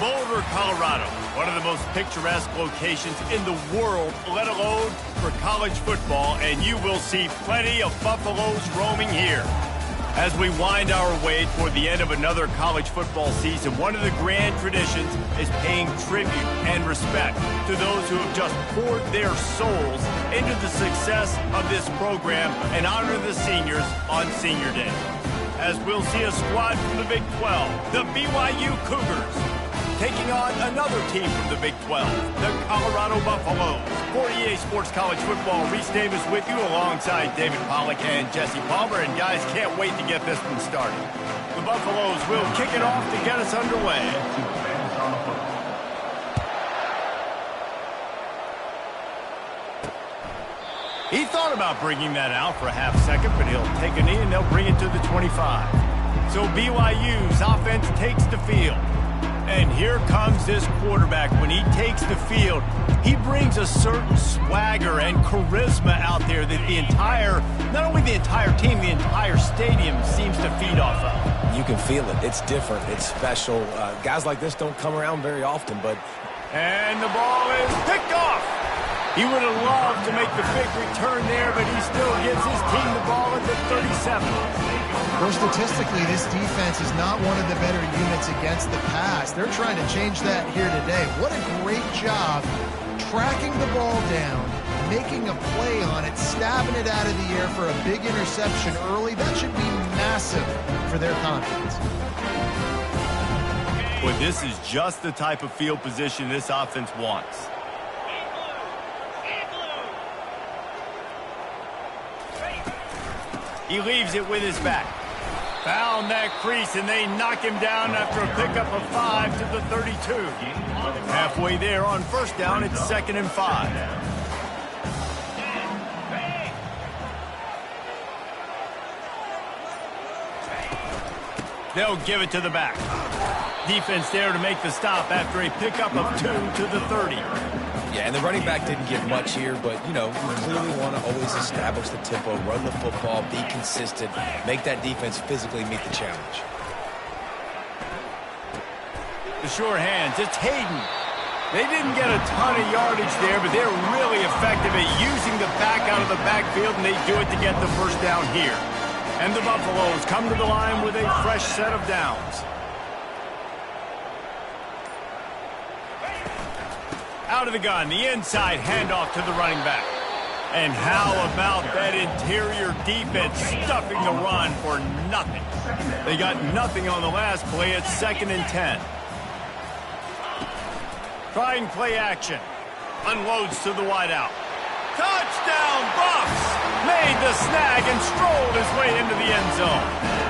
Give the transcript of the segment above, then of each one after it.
Boulder, Colorado, one of the most picturesque locations in the world, let alone for college football, and you will see plenty of Buffaloes roaming here. As we wind our way toward the end of another college football season, one of the grand traditions is paying tribute and respect to those who have just poured their souls into the success of this program and honor the seniors on Senior Day. As we'll see a squad from the Big 12, the BYU Cougars, taking on another team from the Big 12, the Colorado Buffaloes. For EA Sports College Football, Reese Davis with you alongside David Pollack and Jesse Palmer. And guys, can't wait to get this one started. The Buffaloes will kick it off to get us underway. He thought about bringing that out for a half second, but he'll take a knee and they'll bring it to the 25. So BYU's offense takes the field. And here comes this quarterback. When he takes the field, he brings a certain swagger and charisma out there that not only the entire team, the entire stadium seems to feed off of. You can feel it. It's different. It's special. Guys like this don't come around very often, but... And the ball is picked off. He would have loved to make the big return there, but he still gives his team the ball at the 37. Well, statistically, this defense is not one of the better units against the pass. They're trying to change that here today. What a great job tracking the ball down, making a play on it, stabbing it out of the air for a big interception early. That should be massive for their confidence. Well, this is just the type of field position this offense wants. He leaves it with his back. Found that crease, and they knock him down after a pickup of 5 to the 32. Halfway there on first down, it's 2nd and 5. They'll give it to the back. Defense there to make the stop after a pickup of 2 to the 30. Yeah, and the running back didn't get much here, but, you clearly want to always establish the tempo, run the football, be consistent, make that defense physically meet the challenge. The sure hands, it's Hayden. They didn't get a ton of yardage there, but they're really effective at using the back out of the backfield, and they do it to get the first down here. And the Buffaloes come to the line with a fresh set of downs. Out of the gun, the inside handoff to the running back. And how about that interior defense stuffing the run for nothing? They got nothing on the last play. It's 2nd and 10. Trying play action. Unloads to the wideout. Touchdown, Buffs! Made the snag and strolled his way into the end zone.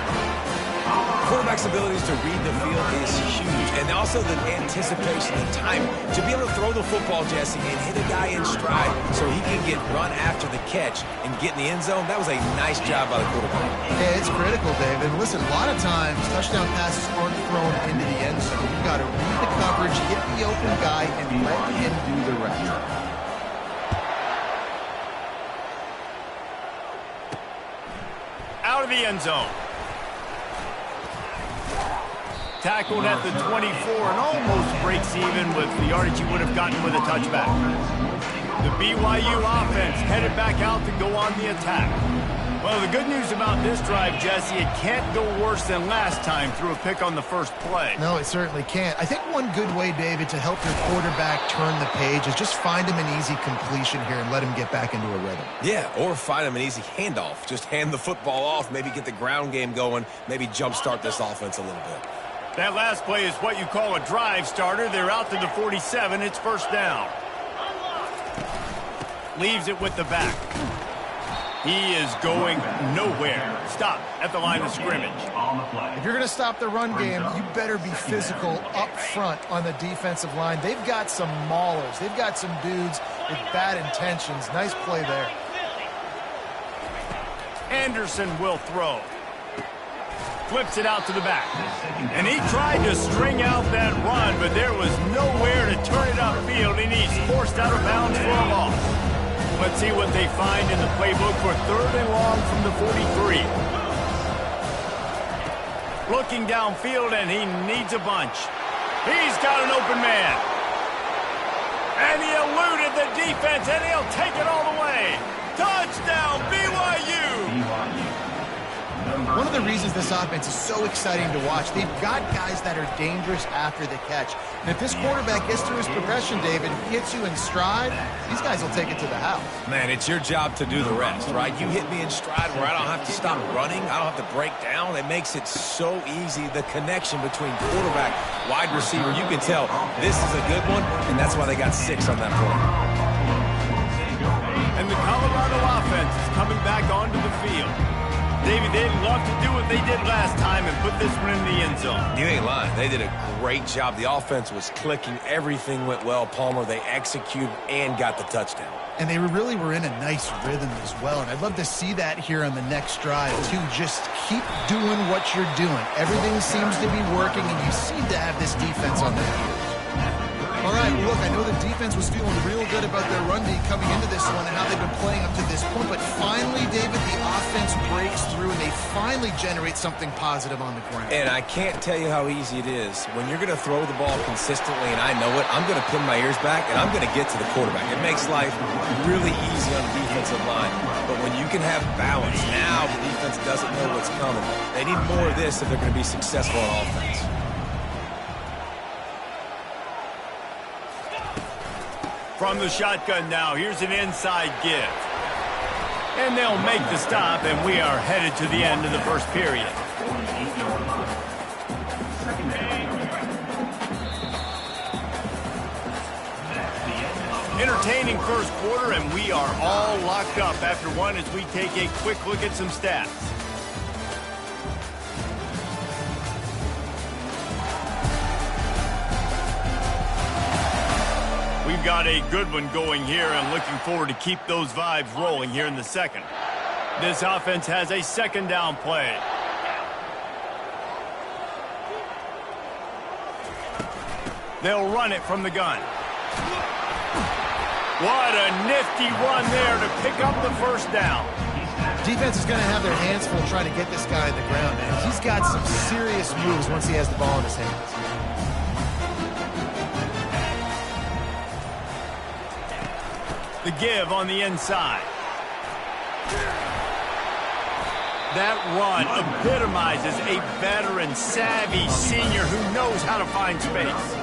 Quarterback's abilities to read the field is huge, and also the anticipation and timing. To be able to throw the football, Jesse, and hit a guy in stride so he can get run after the catch and get in the end zone, that was a nice job by the quarterback. Yeah, it's critical, David. And listen, a lot of times touchdown passes aren't thrown into the end zone. You've got to read the coverage, hit the open guy, and let him do the rest. Out of the end zone. Tackled at the 24 and almost breaks even with the yardage he would have gotten with a touchback. The BYU offense headed back out to go on the attack. Well, the good news about this drive, Jesse, it can't go worse than last time through a pick on the first play. No, it certainly can't. I think one good way, David, to help your quarterback turn the page is just find him an easy completion here and let him get back into a rhythm. Yeah, or find him an easy handoff. Just hand the football off, maybe get the ground game going, maybe jumpstart this offense a little bit. That last play is what you call a drive starter. They're out to the 47. It's first down. Leaves it with the back. He is going nowhere. Stop at the line of scrimmage. If you're going to stop the run game, you better be physical up front on the defensive line. They've got some maulers. They've got some dudes with bad intentions. Nice play there. Anderson will throw. Flips it out to the back. And he tried to string out that run, but there was nowhere to turn it upfield, and he's forced out of bounds for a loss. Let's see what they find in the playbook for 3rd and long from the 43. Looking downfield, and he needs a bunch. He's got an open man. And he eluded the defense, and he'll take it all the way. Touchdown, BYU! One of the reasons this offense is so exciting to watch, they've got guys that are dangerous after the catch. And if this quarterback gets through his progression, David, hits you in stride, these guys will take it to the house. Man, it's your job to do the rest, right? You hit me in stride where I don't have to stop running. I don't have to break down. It makes it so easy. The connection between quarterback, wide receiver, you can tell this is a good one, and that's why they got 6 on that play. And the Colorado offense is coming back onto the field. David, they'd love to do what they did last time and put this one in the end zone. You ain't lying. They did a great job. The offense was clicking. Everything went well. Palmer, they executed and got the touchdown. And they really were in a nice rhythm as well. And I'd love to see that here on the next drive, too. Just keep doing what you're doing. Everything seems to be working, and you seem to have this defense on their heels. All right, look, I know the defense was feeling real good about their run D coming into this one and how they've been playing up to this point. But finally, David, the offense breaks through, and they finally generate something positive on the ground. And I can't tell you how easy it is. When you're going to throw the ball consistently, and I know it, I'm going to pin my ears back, and I'm going to get to the quarterback. It makes life really easy on the defensive line. But when you can have balance, now the defense doesn't know what's coming. They need more of this if they're going to be successful on offense. From the shotgun now, here's an inside give. And they'll make the stop, and we are headed to the end of the first period. Entertaining first quarter, and we are all locked up after one as we take a quick look at some stats. We've got a good one going here, and looking forward to keep those vibes rolling here in the second. This offense has a second down play. They'll run it from the gun. What a nifty run there to pick up the first down. Defense is going to have their hands full trying to get this guy on the ground, man. He's got some serious moves once he has the ball in his hands. The give on the inside. That run epitomizes a veteran, savvy senior who knows how to find space.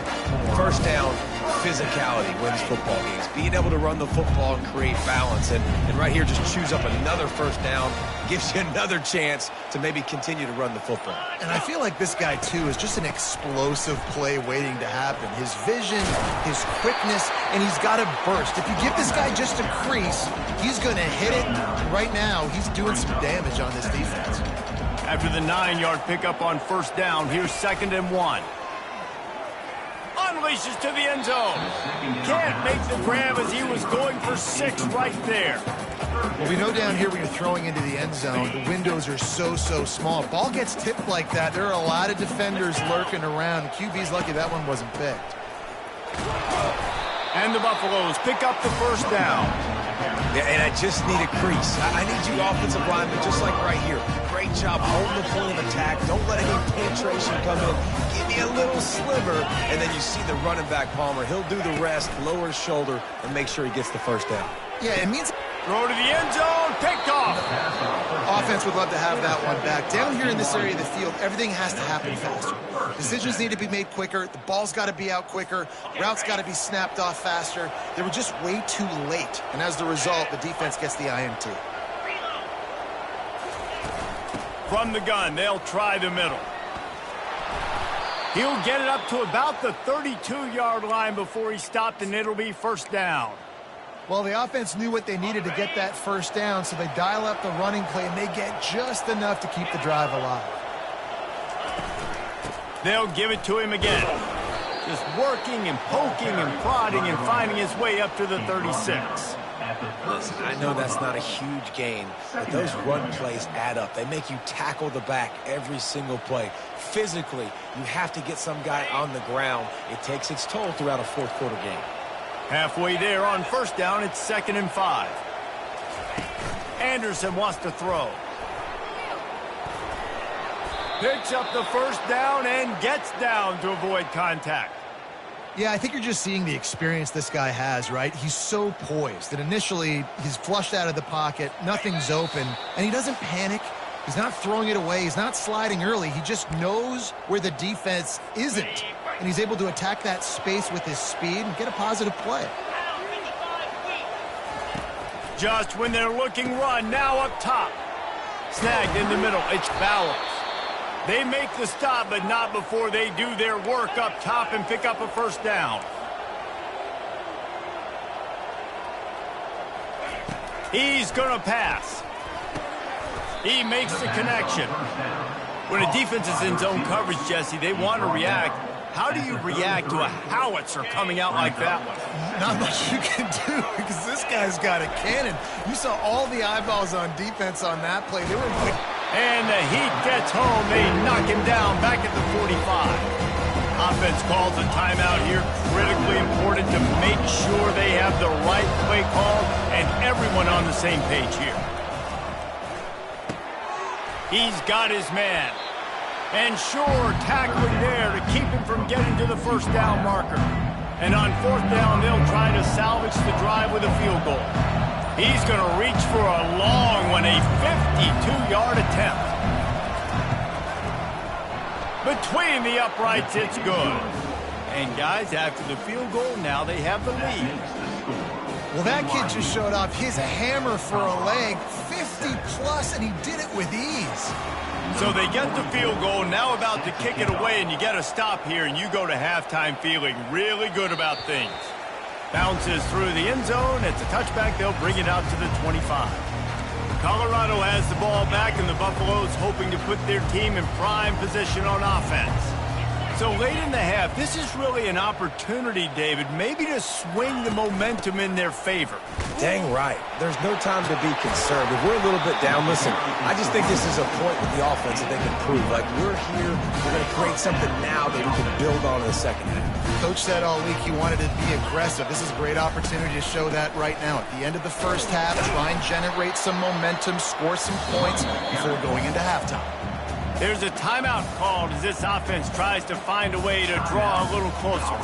First down, physicality wins football games. Being able to run the football and create balance. And right here, just choose up another first down. Gives you another chance to maybe continue to run the football. And I feel like this guy, too, is just an explosive play waiting to happen. His vision, his quickness, and he's got a burst. If you give this guy just a crease, he's going to hit it. Right now, he's doing some damage on this defense. After the 9-yard pickup on first down, here's 2nd and 1. Unleashes to the end zone. Can't make the grab as he was going for 6 right there. Well, we know down here when you're throwing into the end zone, the windows are so small. Ball gets tipped like that, there are a lot of defenders lurking around. QB's lucky that one wasn't picked. And the Buffaloes pick up the first down. Yeah, and I just need a crease. I need you offensive linemen, just like right here. Great job holding the point of attack. Don't let any penetration come in. Give me a little sliver, and then you see the running back, Palmer. He'll do the rest, lower his shoulder, and make sure he gets the first down. Yeah, it means... Throw to the end zone, picked off. Offense would love to have that one back. Down here in this area of the field, everything has to happen faster. Decisions need to be made quicker. The ball's got to be out quicker. Routes got to be snapped off faster. They were just way too late. And as the result, the defense gets the INT. From the gun, they'll try the middle. He'll get it up to about the 32-yard line before he stopped, and it'll be first down. Well, the offense knew what they needed to get that first down, so they dial up the running play, and they get just enough to keep the drive alive. They'll give it to him again. Just working and poking and prodding and finding his way up to the 36. Listen, I know that's not a huge gain, but those run plays add up. They make you tackle the back every single play. Physically, you have to get some guy on the ground. It takes its toll throughout a fourth quarter game. Halfway there on first down, it's 2nd and 5. Anderson wants to throw. Picks up the first down and gets down to avoid contact. Yeah, I think you're just seeing the experience this guy has, right? He's so poised. And initially, he's flushed out of the pocket. Nothing's open. And he doesn't panic. He's not throwing it away. He's not sliding early. He just knows where the defense isn't. And he's able to attack that space with his speed and get a positive play. Just when they're looking run, now up top. Snagged in the middle, it's Bowers. They make the stop, but not before they do their work up top and pick up a first down. He's going to pass. He makes the connection. When a defense is in zone coverage, Jesse, they want to react. How do you react to a howitzer coming out like that one? Not much you can do because this guy's got a cannon. You saw all the eyeballs on defense on that play. They were like... And the heat gets home. They knock him down back at the 45. Offense calls a timeout here. Critically important to make sure they have the right play call and everyone on the same page here. He's got his man. And sure, tackling there to keep him from getting to the first down marker. And on fourth down, they'll try to salvage the drive with a field goal. He's going to reach for a long one, a 52-yard attempt. Between the uprights, it's good. And guys, after the field goal, now they have the lead. Well, that kid just showed off his hammer for a leg, 50-plus, and he did it with ease. So they get the field goal, now about to kick it away, and you get a stop here, and you go to halftime feeling really good about things. Bounces through the end zone. It's a touchback. They'll bring it out to the 25. Colorado has the ball back, and the Buffaloes hoping to put their team in prime position on offense. So late in the half, this is really an opportunity, David, maybe to swing the momentum in their favor. Dang right. There's no time to be concerned. If we're a little bit down, listen, I just think this is a point with the offense that they can prove. Like, we're here, we're going to create something now that we can build on in the second half. Coach said all week he wanted to be aggressive. This is a great opportunity to show that right now. At the end of the first half, try and generate some momentum, score some points before going into halftime. There's a timeout called as this offense tries to find a way to draw a little closer.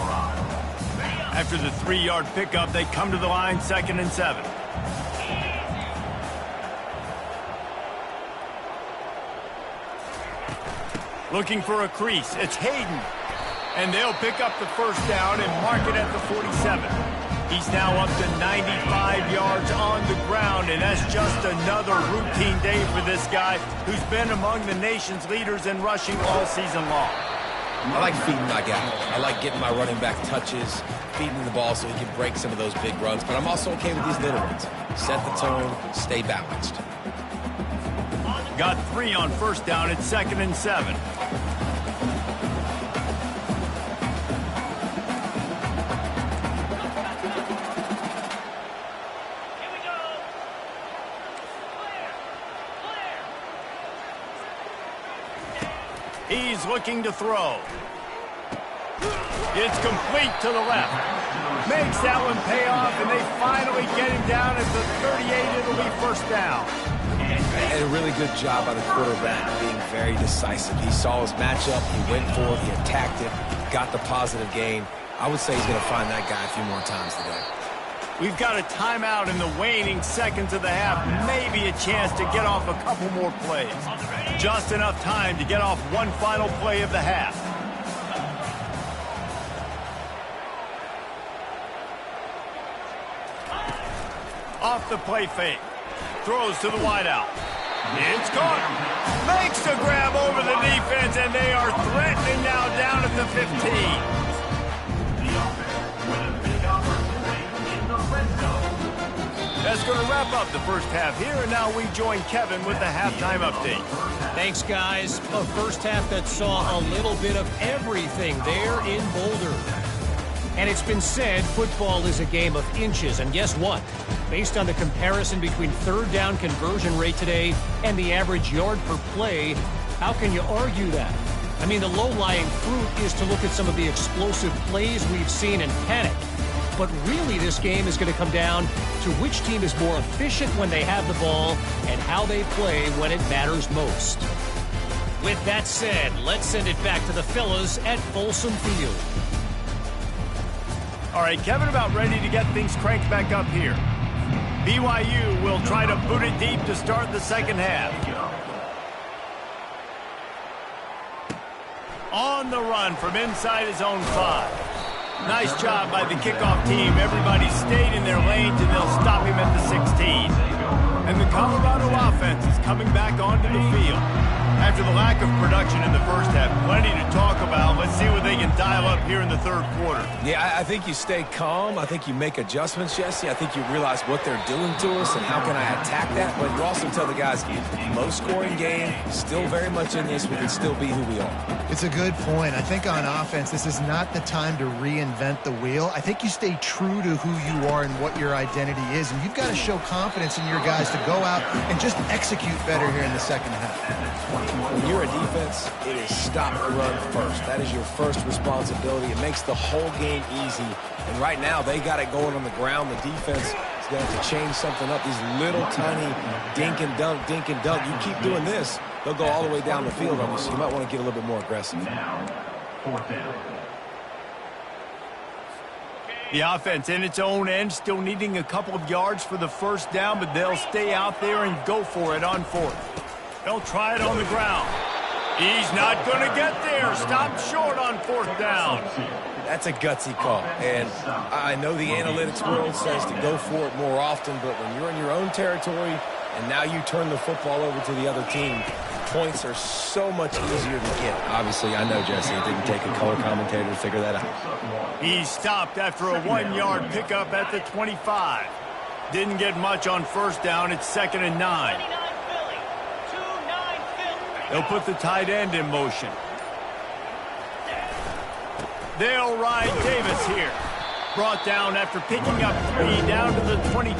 After the 3-yard pickup, they come to the line, 2nd and 7. Looking for a crease, it's Hayden. And they'll pick up the first down and mark it at the 47. He's now up to 95 yards on the ground, and that's just another routine day for this guy who's been among the nation's leaders in rushing all season long. I like feeding my guy. I like getting my running back touches, feeding the ball so he can break some of those big runs, but I'm also okay with these little ones. Set the tone, stay balanced. Got 3 on first down at 2nd and 7. He's looking to throw. It's complete to the left. Makes that one pay off, and they finally get him down at the 38. It'll be first down. And a really good job by the quarterback being very decisive. He saw his matchup, he went for it, he attacked it, got the positive gain. I would say he's going to find that guy a few more times today. We've got a timeout in the waning seconds of the half. Maybe a chance to get off a couple more plays. Just enough time to get off one final play of the half. Off the play fake. Throws to the wideout. It's caught. Makes the grab over the defense, and they are threatening now down at the 15. That's going to wrap up the first half here, and now we join Kevin with the halftime update. Thanks, guys. A first half that saw a little bit of everything there in Boulder. And it's been said football is a game of inches, and guess what? Based on the comparison between third down conversion rate today and the average yard per play, how can you argue that? I mean, the low-lying fruit is to look at some of the explosive plays we've seen and panic. But really, this game is going to come down to which team is more efficient when they have the ball and how they play when it matters most. With that said, let's send it back to the fellas at Folsom Field. All right, Kevin about ready to get things cranked back up here. BYU will try to boot it deep to start the second half. On the run from inside his own 5. Nice job by the kickoff team. Everybody stayed in their lanes, and they'll stop him at the 16. And the Colorado offense is coming back onto the field. After the lack of production in the first half, plenty to talk about. Let's see what they can dial up here in the third quarter. Yeah, I think you stay calm. I think you make adjustments, Jesse. I think you realize what they're doing to us and how can I attack that. But you also tell the guys, low-scoring game, still very much in this. We can still be who we are. It's a good point. I think on offense, this is not the time to reinvent the wheel. I think you stay true to who you are and what your identity is. And you've got to show confidence in your guys to go out and just execute better here in the second half. When you're a defense, it is stop the run first. That is your first responsibility. It makes the whole game easy. And right now, they got it going on the ground. The defense is going to have to change something up. These little tiny dink and dunk, dink and dunk. You keep doing this, they'll go all the way down the field on you. So you might want to get a little bit more aggressive. The offense in its own end, still needing a couple of yards for the first down, but they'll stay out there and go for it on 4th. They'll try it on the ground. He's not going to get there. Stop short on 4th down. That's a gutsy call. And I know the analytics world says to go for it more often, but when you're in your own territory and now you turn the football over to the other team, points are so much easier to get. Obviously, I know, Jesse, it didn't take a color commentator to figure that out. He's stopped after a 1-yard pickup at the 25. Didn't get much on first down. It's 2nd and 9. They'll put the tight end in motion. They'll ride Davis here. Brought down after picking up 3 down to the 22.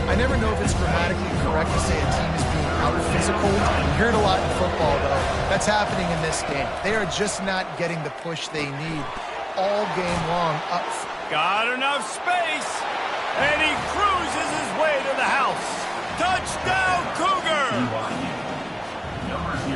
I never know if it's grammatically correct to say a team is being out-physical. You hear it a lot in football, though. That's happening in this game. They are just not getting the push they need all game long. Got enough space, and he cruises his way to the house. Touchdown, Cougar!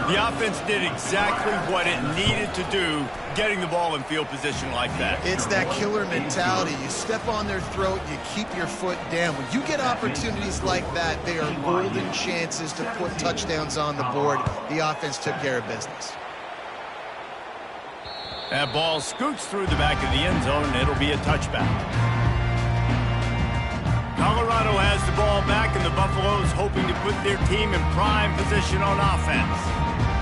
The offense did exactly what it needed to do, getting the ball in field position like that. It's that killer mentality. You step on their throat, you keep your foot down. When you get opportunities like that, they are golden chances to put touchdowns on the board. The offense took care of business. That ball scoots through the back of the end zone, and it'll be a touchback. Colorado has the ball back, and the Buffaloes hoping to put their team in prime position on offense.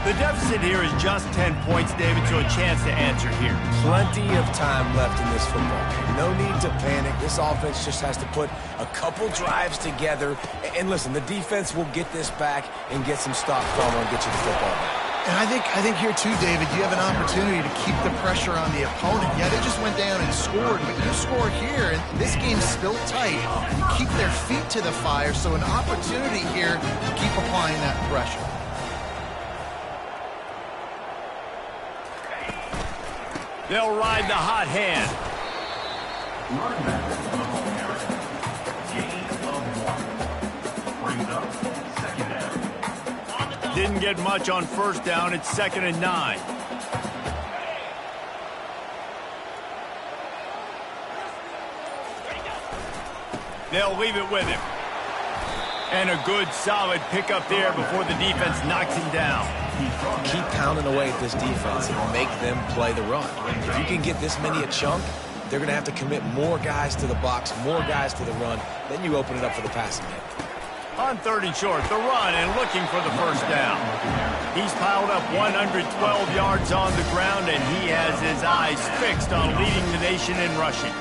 The deficit here is just 10 points, David, so a chance to answer here. Plenty of time left in this football game. No need to panic. This offense just has to put a couple drives together. And listen, the defense will get this back and get some stop cover and get you the football back. And I think here too, David, you have an opportunity to keep the pressure on the opponent. Yeah, they just went down and scored, but you score here, and this game's still tight. You keep their feet to the fire, so an opportunity here to keep applying that pressure. They'll ride the hot hand. Didn't get much on first down. It's 2nd and 9. They'll leave it with him. And a good, solid pickup there before the defense knocks him down. Keep pounding away at this defense and make them play the run. If you can get this many a chunk, they're going to have to commit more guys to the box, more guys to the run. Then you open it up for the passing game. On 3rd and short, the run and looking for the first down. He's piled up 112 yards on the ground, and he has his eyes fixed on leading the nation in rushing.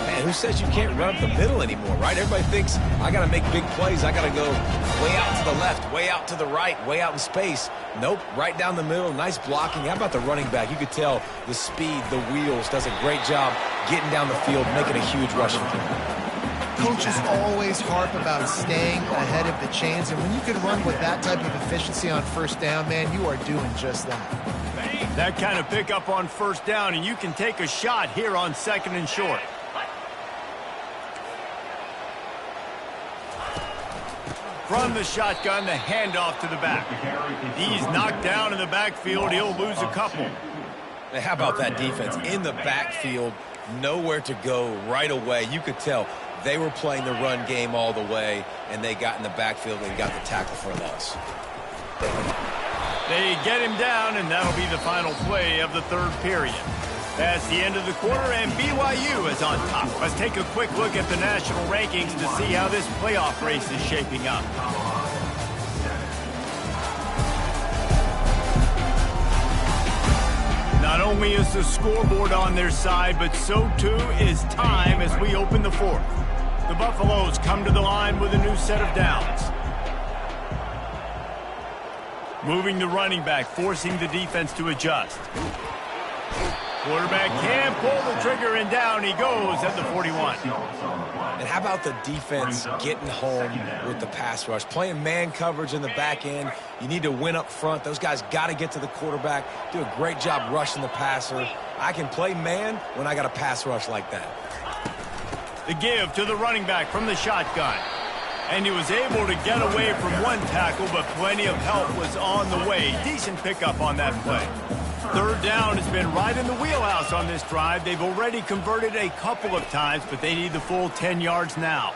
Man, who says you can't run up the middle anymore, right? Everybody thinks, I got to make big plays. I got to go way out to the left, way out to the right, way out in space. Nope, right down the middle, nice blocking. How about the running back? You could tell the speed, the wheels, does a great job getting down the field, making a huge rushing play. Coaches always harp about staying ahead of the chains, and when you can run with that type of efficiency on first down, man, you are doing just that. That kind of pickup on first down, and you can take a shot here on 2nd and short. From the shotgun, the handoff to the back. He's knocked down in the backfield. He'll lose a couple. Now, how about that defense? In the backfield, nowhere to go right away. You could tell they were playing the run game all the way, and they got in the backfield and got the tackle for a loss. They get him down, and that'll be the final play of the third period. That's the end of the quarter, and BYU is on top. Let's take a quick look at the national rankings to see how this playoff race is shaping up. Not only is the scoreboard on their side, but so too is time as we open the fourth. The Buffaloes come to the line with a new set of downs. Moving the running back, forcing the defense to adjust. Quarterback can't pull the trigger, and down he goes at the 41. And how about the defense getting home with the pass rush? Playing man coverage in the back end. You need to win up front. Those guys got to get to the quarterback. Do a great job rushing the passer. I can play man when I got a pass rush like that. The give to the running back from the shotgun. And he was able to get away from one tackle, but plenty of help was on the way. Decent pickup on that play. Third down has been right in the wheelhouse on this drive. They've already converted a couple of times, but they need the full 10 yards now.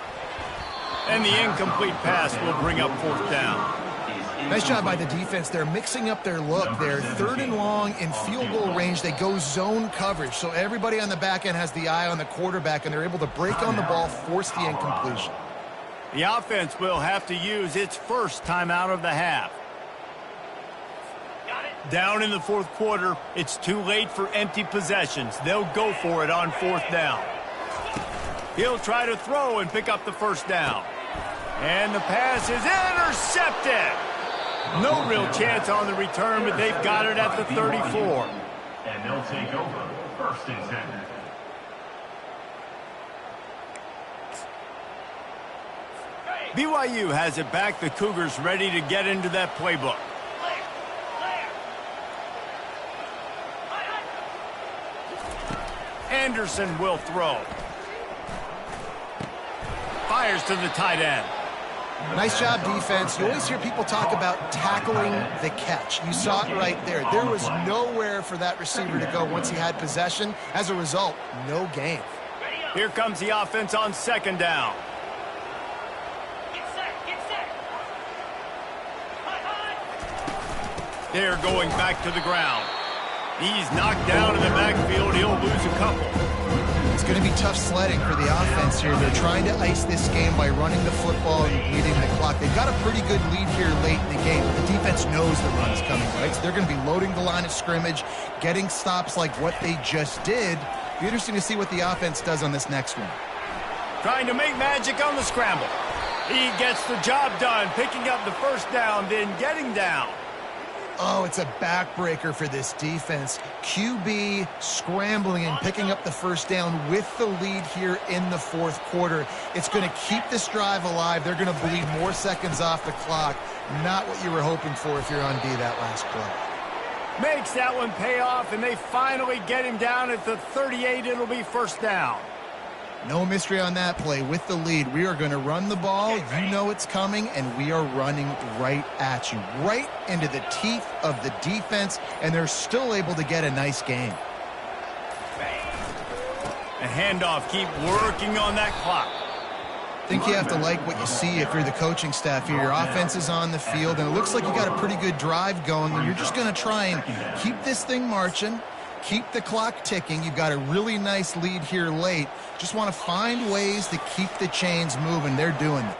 And the incomplete pass will bring up fourth down. Nice job by the defense. They're mixing up their look. They're third and long in field goal range. They go zone coverage, so everybody on the back end has the eye on the quarterback, and they're able to break on the ball, force the incompletion. The offense will have to use its first timeout of the half. Down in the fourth quarter, it's too late for empty possessions. They'll go for it on fourth down. He'll try to throw and pick up the first down. And the pass is intercepted. No real chance on the return, but they've got it at the 34. And they'll take over first and 10. BYU has it back. The Cougars ready to get into that playbook. Anderson will throw. Fires to the tight end. Nice job, defense. You always hear people talk about tackling the catch. You saw it right there. There was nowhere for that receiver to go once he had possession. As a result, no gain. Here comes the offense on second down. They're going back to the ground. He's knocked down in the backfield. He'll lose a couple. It's going to be tough sledding for the offense here. They're trying to ice this game by running the football and bleeding the clock. They've got a pretty good lead here late in the game. The defense knows the run is coming, right? So they're going to be loading the line of scrimmage, getting stops like what they just did. Be interesting to see what the offense does on this next one. Trying to make magic on the scramble. He gets the job done, picking up the first down, then getting down. Oh, it's a backbreaker for this defense. QB scrambling and picking up the first down with the lead here in the fourth quarter. It's going to keep this drive alive. They're going to bleed more seconds off the clock. Not what you were hoping for if you're on D that last play. Makes that one pay off, and they finally get him down at the 38. It'll be first down. No mystery on that play. With the lead, we are going to run the ball. You know it's coming, and we are running right at you, right into the teeth of the defense, and they're still able to get a nice gain. A handoff, keep working on that clock. I think you have to like what you see if you're the coaching staff here. Your offense is on the field, and it looks like you got a pretty good drive going, and you're just going to try and keep this thing marching. Keep the clock ticking. You've got a really nice lead here late. Just want to find ways to keep the chains moving. They're doing it.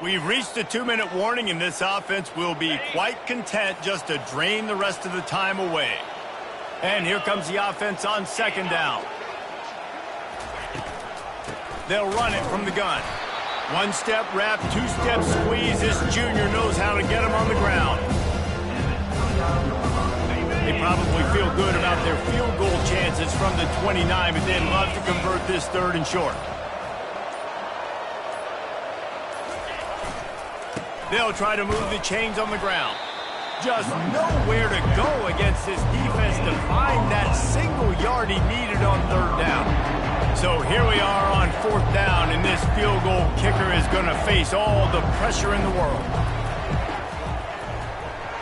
We've reached a 2-minute warning, and this offense will be quite content just to drain the rest of the time away. And here comes the offense on second down. They'll run it from the gun. One-step wrap, two-step squeeze. This junior knows how to get him on the ground. They probably feel good about their field goal chances from the 29, but they'd love to convert this third and short. They'll try to move the chains on the ground. Just nowhere to go against this defense to find that single yard he needed on third down. So here we are on 4th down, and this field goal kicker is going to face all the pressure in the world.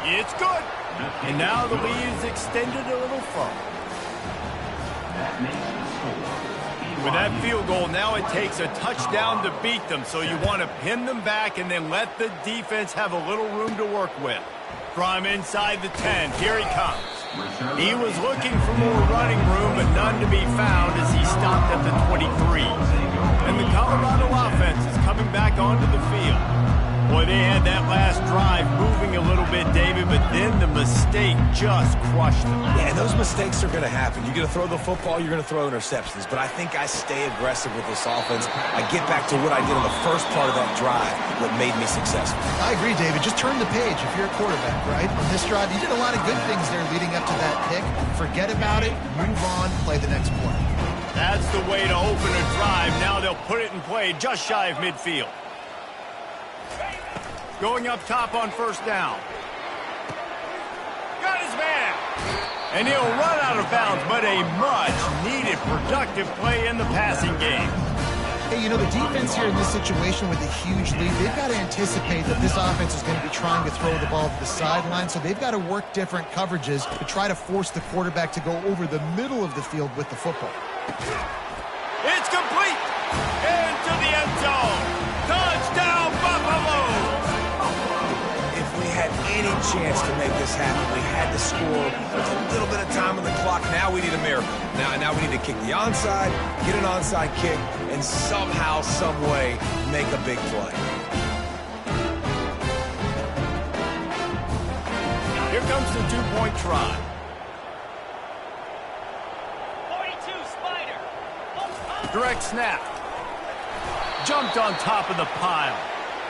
It's good. And now the lead is extended a little further. With that field goal, now it takes a touchdown to beat them, so you want to pin them back and then let the defense have a little room to work with. From inside the 10, here he comes. He was looking for more running room, but none to be found as he stopped at the 23. And the Colorado offense is coming back onto the field. Boy, they had that last drive moving a little bit, David, but then the mistake just crushed them. Yeah, and those mistakes are going to happen. You're going to throw the football, you're going to throw interceptions. But I think I stay aggressive with this offense. I get back to what I did on the first part of that drive, what made me successful. I agree, David. Just turn the page if you're a quarterback, right? On this drive, you did a lot of good things there leading up to that pick. Forget about it, move on, play the next play. That's the way to open a drive. Now they'll put it in play just shy of midfield. Going up top on 1st down. Got his man. And he'll run out of bounds, but a much-needed productive play in the passing game. Hey, you know, the defense here in this situation with a huge lead, they've got to anticipate that this offense is going to be trying to throw the ball to the sideline, so they've got to work different coverages to try to force the quarterback to go over the middle of the field with the football. It's complete. Into the end zone. Touchdown, Buffalo. Any chance to make this happen, we had to score. There's a little bit of time on the clock. Now we need a miracle. Now we need to kick the onside, get an onside kick, and somehow, some way, make a big play. Here comes the 2-point try. 42 Spider. Direct snap. Jumped on top of the pile.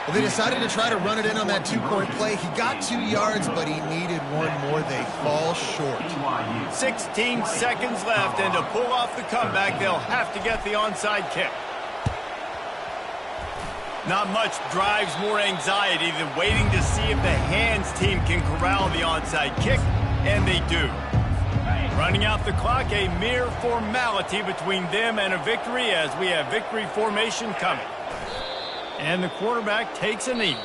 Well, they decided to try to run it in on that 2-point play. He got 2 yards, but he needed one more. They fall short. 16 seconds left, and to pull off the comeback, they'll have to get the onside kick. Not much drives more anxiety than waiting to see if the hands team can corral the onside kick, and they do. Running out the clock, a mere formality between them and a victory as we have victory formation coming. And the quarterback takes a knee.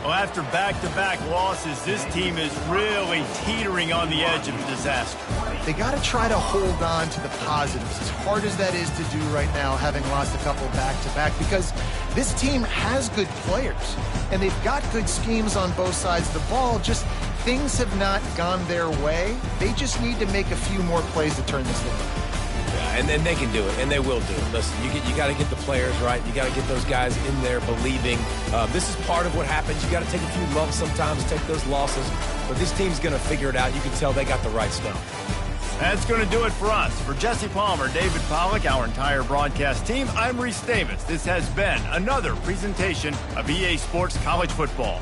Well, after back-to-back losses, this team is really teetering on the edge of disaster. They got to try to hold on to the positives, as hard as that is to do right now, having lost a couple back-to-back, because this team has good players, and they've got good schemes on both sides of the ball. Just things have not gone their way. They just need to make a few more plays to turn this thing around. And then they can do it, and they will do it. Listen, you got to get the players right. You got to get those guys in there believing. This is part of what happens. You got to take a few lumps sometimes, take those losses. But this team's going to figure it out. You can tell they got the right stuff. That's going to do it for us. For Jesse Palmer, David Pollack, our entire broadcast team, I'm Reese Davis. This has been another presentation of EA Sports College Football.